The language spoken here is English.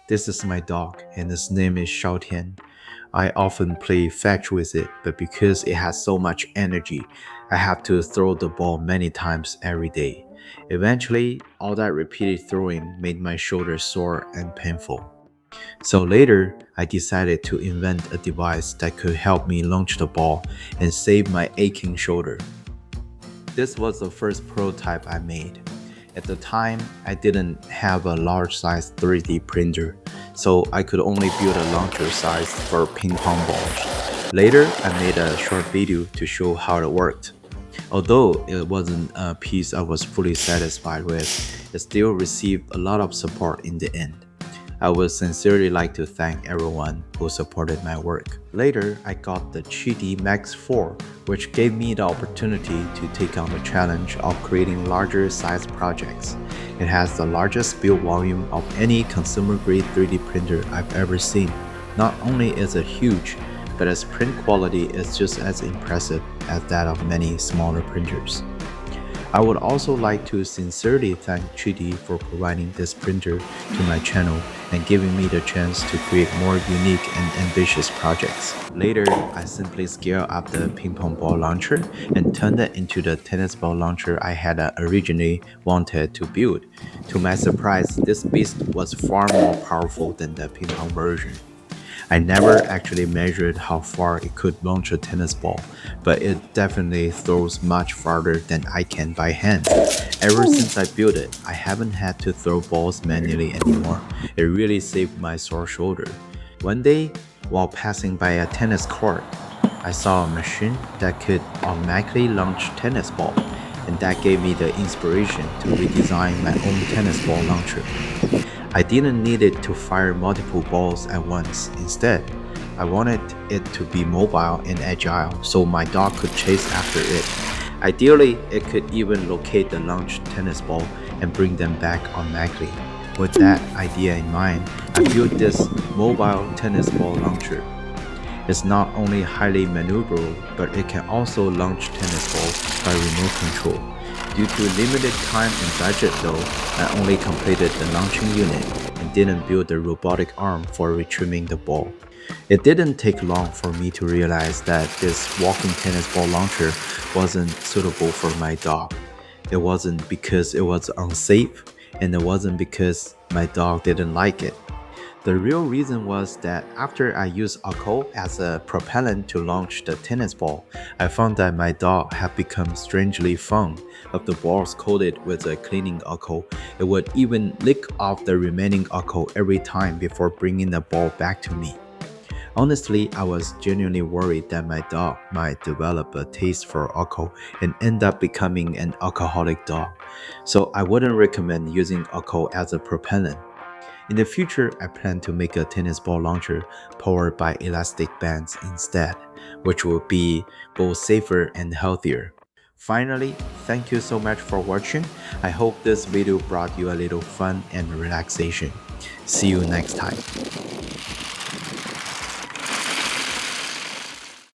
This is my dog, and his name is Xiaotian. I often play fetch with it, but because it has so much energy, I have to throw the ball many times every day. Eventually, all that repeated throwing made my shoulder sore and painful. So later, I decided to invent a device that could help me launch the ball and save my aching shoulder. This was the first prototype I made. At the time, I didn't have a large size 3D printer, so I could only build a launcher size for ping pong balls. Later, I made a short video to show how it worked. Although it wasn't a piece I was fully satisfied with, it still received a lot of support in the end. I would sincerely like to thank everyone who supported my work. Later, I got the Qidi Max 4, which gave me the opportunity to take on the challenge of creating larger size projects. It has the largest build volume of any consumer-grade 3D printer I've ever seen. Not only is it huge, but its print quality is just as impressive as that of many smaller printers. I would also like to sincerely thank Chidi for providing this printer to my channel and giving me the chance to create more unique and ambitious projects. Later, I simply scaled up the ping pong ball launcher and turned it into the tennis ball launcher I had originally wanted to build. To my surprise, this beast was far more powerful than the ping pong version. I never actually measured how far it could launch a tennis ball, but it definitely throws much farther than I can by hand. Ever since I built it, I haven't had to throw balls manually anymore. It really saved my sore shoulder. One day, while passing by a tennis court, I saw a machine that could automatically launch tennis ball, and that gave me the inspiration to redesign my own tennis ball launcher. I didn't need it to fire multiple balls at once. Instead, I wanted it to be mobile and agile so my dog could chase after it. Ideally, it could even locate the launched tennis ball and bring them back automatically. With that idea in mind, I built this mobile tennis ball launcher. It's not only highly maneuverable, but it can also launch tennis balls by remote control. Due to limited time and budget though, I only completed the launching unit and didn't build the robotic arm for retrieving the ball. It didn't take long for me to realize that this walking tennis ball launcher wasn't suitable for my dog. It wasn't because it was unsafe, and it wasn't because my dog didn't like it. The real reason was that after I used alcohol as a propellant to launch the tennis ball, I found that my dog had become strangely fond of the balls coated with a cleaning alcohol. It would even lick off the remaining alcohol every time before bringing the ball back to me. Honestly, I was genuinely worried that my dog might develop a taste for alcohol and end up becoming an alcoholic dog. So I wouldn't recommend using alcohol as a propellant. In the future, I plan to make a tennis ball launcher powered by elastic bands instead, which will be both safer and healthier. Finally, thank you so much for watching. I hope this video brought you a little fun and relaxation. See you next time.